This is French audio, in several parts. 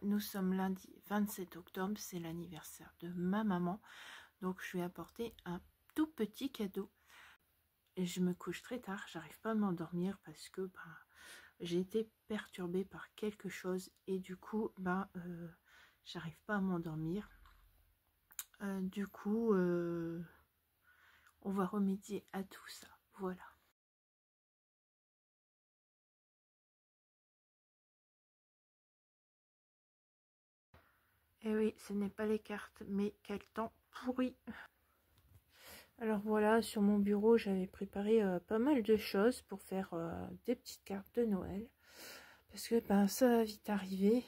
Nous sommes lundi 27 octobre, c'est l'anniversaire de ma maman. Donc je lui ai apporté un tout petit cadeau. Et je me couche très tard, j'arrive pas à m'endormir parce que j'ai été perturbée par quelque chose. Et du coup, j'arrive pas à m'endormir. Du coup, on va remédier à tout ça. Voilà. Et oui, ce n'est pas les cartes, mais quel temps pourri. Alors voilà, sur mon bureau, j'avais préparé pas mal de choses pour faire des petites cartes de Noël. Parce que ça va vite arriver.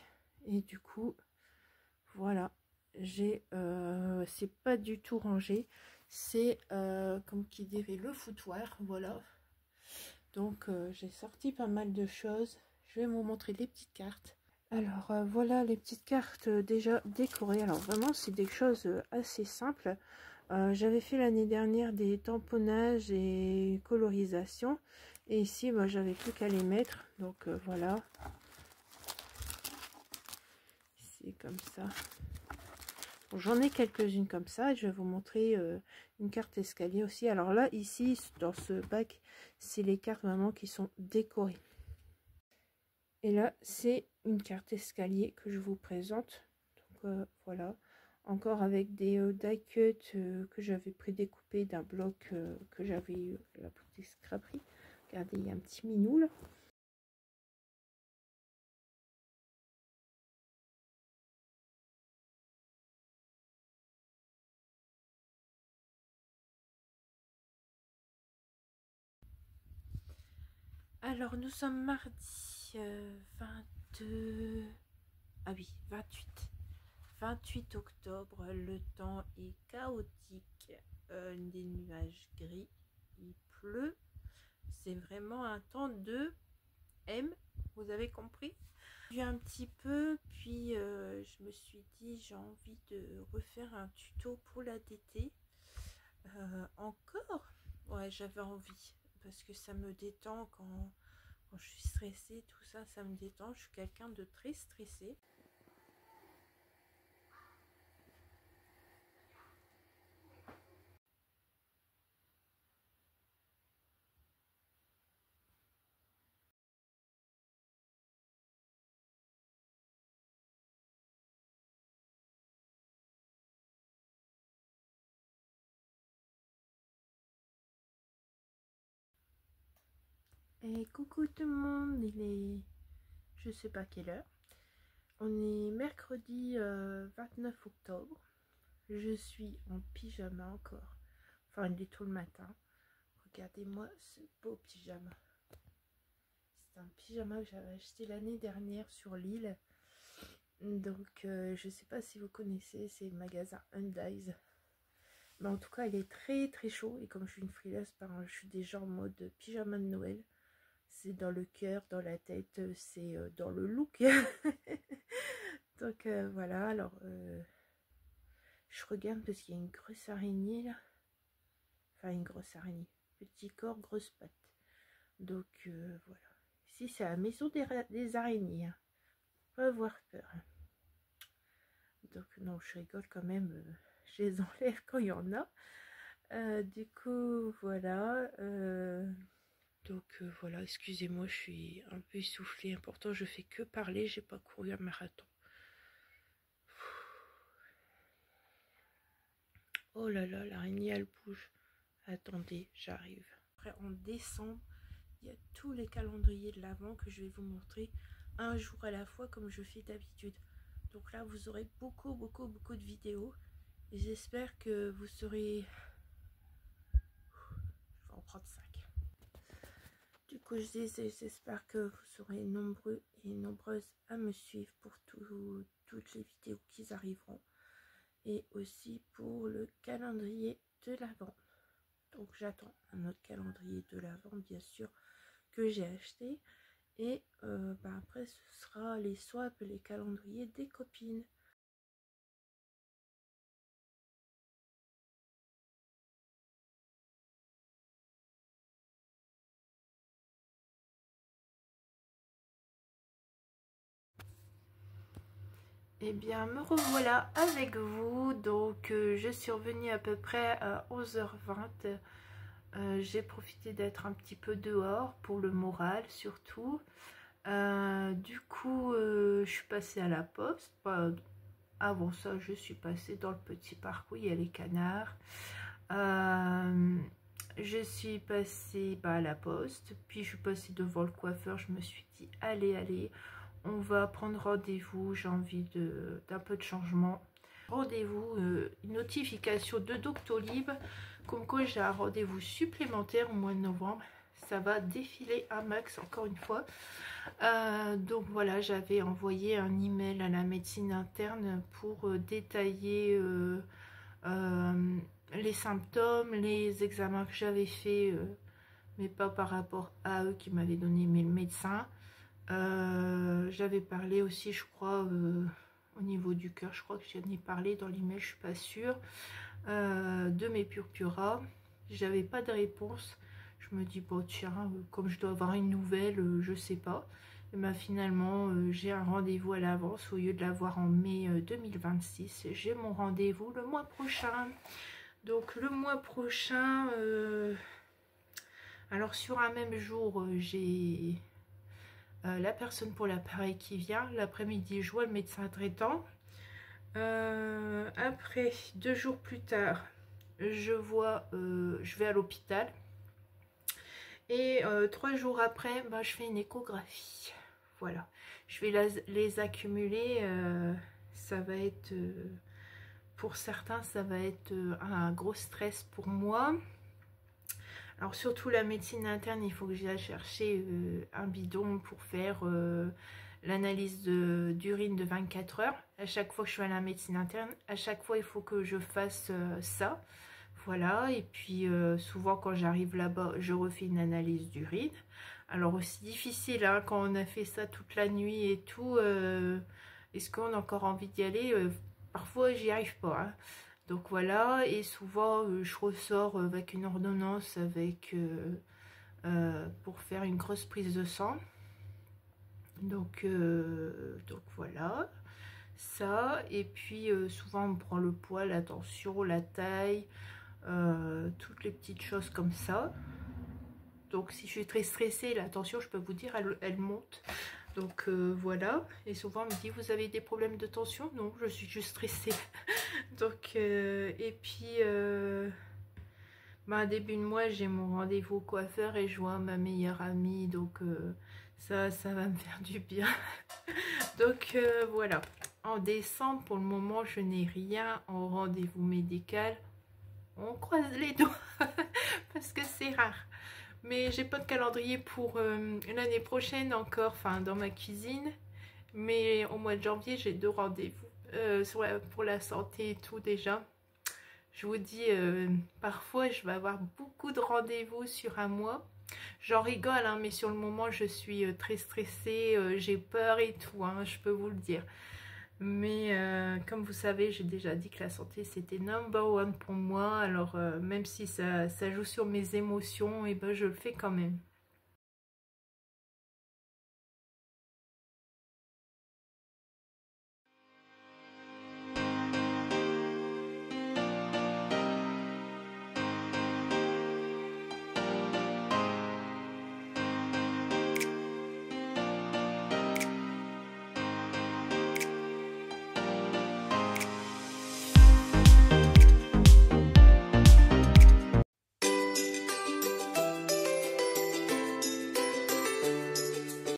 Et du coup, voilà, c'est pas du tout rangé. C'est comme qui dirait le foutoir, voilà. Donc j'ai sorti pas mal de choses. Je vais vous montrer les petites cartes. Alors voilà les petites cartes déjà décorées. Alors vraiment c'est des choses assez simples. J'avais fait l'année dernière des tamponnages et colorisations. Et ici j'avais plus qu'à les mettre. Donc voilà. C'est comme ça. Bon, j'en ai quelques-unes comme ça. Je vais vous montrer une carte escalier aussi. Alors là ici dans ce bac c'est les cartes vraiment qui sont décorées. Et là, c'est une carte escalier que je vous présente. Donc voilà, encore avec des die cuts que j'avais prédécoupés d'un bloc que j'avais eu à la boutique Scraperie. Regardez, il y a un petit minou là. Alors, nous sommes mardi 22... Ah oui, 28 octobre. Le temps est chaotique. Des nuages gris. Il pleut. C'est vraiment un temps de M. Vous avez compris? J'ai un petit peu, puis je me suis dit j'ai envie de refaire un tuto pour la DT. Encore? Ouais, j'avais envie parce que ça me détend quand je suis stressée, tout ça, ça me détend. Je suis quelqu'un de très stressé. Et coucou tout le monde, il est je sais pas quelle heure. On est mercredi 29 octobre. Je suis en pyjama encore. Enfin, il est tout le matin. Regardez-moi ce beau pyjama. C'est un pyjama que j'avais acheté l'année dernière sur l'île. Donc, je sais pas si vous connaissez, c'est le magasin Undies. Mais en tout cas, il est très très chaud. Et comme je suis une frileuse, je suis déjà en mode pyjama de Noël. C'est dans le cœur, dans la tête, c'est dans le look. Donc voilà, alors je regarde parce qu'il y a une grosse araignée là. Enfin, une grosse araignée. Petit corps, grosse patte. Donc voilà. Ici, c'est la maison des araignées. Hein. Pas avoir peur. Hein. Donc non, je rigole quand même. Je les enlève quand il y en a. Du coup, voilà. Donc voilà, excusez-moi, je suis un peu essoufflée. Pourtant, je fais que parler. J'ai pas couru un marathon. Oh là là, l'araignée, elle bouge. Attendez, j'arrive. Après, en décembre, il y a tous les calendriers de l'Avent que je vais vous montrer un jour à la fois comme je fais d'habitude. Donc là, vous aurez beaucoup de vidéos. Et j'espère que vous serez... Je vais en prendre 5. Du coup, je disais, j'espère que vous serez nombreux et nombreuses à me suivre pour toutes les vidéos qui arriveront. Et aussi pour le calendrier de l'Avent. Donc j'attends un autre calendrier de l'Avent, bien sûr, que j'ai acheté. Et après, ce sera les swaps, les calendriers des copines. Eh bien, me revoilà avec vous. Donc, je suis revenue à peu près à 11h20. J'ai profité d'être un petit peu dehors pour le moral, surtout. Du coup, je suis passée à la poste. Avant ça, je suis passée dans le petit parc où il y a les canards. Je suis passée à la poste. Puis, je suis passée devant le coiffeur. Je me suis dit, allez. On va prendre rendez-vous, j'ai envie d'un peu de changement. Rendez-vous, une notification de Doctolib, comme quoi j'ai un rendez-vous supplémentaire au mois de novembre. Ça va défiler un max encore une fois. Donc voilà, j'avais envoyé un email à la médecine interne pour détailler les symptômes, les examens que j'avais fait, mais pas par rapport à eux qui m'avaient donné, mais le médecin. J'avais parlé aussi, je crois, au niveau du cœur, je crois que j'en ai parlé dans l'email, je suis pas sûre, de mes purpura. J'avais pas de réponse. Je me dis, bon tiens, comme je dois avoir une nouvelle, je sais pas. Et ben, finalement, j'ai un rendez-vous à l'avance au lieu de l'avoir en mai 2026. J'ai mon rendez-vous le mois prochain. Donc le mois prochain, alors sur un même jour, j'ai la personne pour l'appareil qui vient. L'après-midi, je vois le médecin traitant. Après, 2 jours plus tard, je vais à l'hôpital. Et 3 jours après, je fais une échographie. Voilà. Je vais les accumuler. Ça va être, pour certains, ça va être un gros stress pour moi. Alors surtout la médecine interne, il faut que j'aille chercher un bidon pour faire l'analyse d'urine de 24 heures. À chaque fois que je suis à la médecine interne, à chaque fois il faut que je fasse ça. Voilà, et puis souvent quand j'arrive là-bas, je refais une analyse d'urine. Alors aussi difficile hein, quand on a fait ça toute la nuit et tout, est-ce qu'on a encore envie d'y aller? Parfois j'y arrive pas. Hein. Donc voilà, et souvent je ressors avec une ordonnance pour faire une grosse prise de sang. Donc voilà, ça. Et puis souvent on me prend le poids, la tension, la taille, toutes les petites choses comme ça. Donc si je suis très stressée, la tension, je peux vous dire, elle monte. Donc voilà, et souvent on me dit, vous avez des problèmes de tension? Non, je suis juste stressée. Donc et puis début de mois, j'ai mon rendez-vous au coiffeur et je vois ma meilleure amie, donc ça va me faire du bien. Donc voilà, en décembre, pour le moment, je n'ai rien en rendez-vous médical. On croise les doigts parce que c'est rare. Mais j'ai pas de calendrier pour l'année prochaine encore, enfin dans ma cuisine. Mais au mois de janvier, j'ai 2 rendez-vous pour la santé et tout déjà. Je vous dis, parfois je vais avoir beaucoup de rendez-vous sur un mois. J'en rigole, hein, mais sur le moment, je suis très stressée, j'ai peur et tout, hein, je peux vous le dire. Mais comme vous savez, j'ai déjà dit que la santé, c'était #1 pour moi. Alors, même si ça joue sur mes émotions, et ben, je le fais quand même.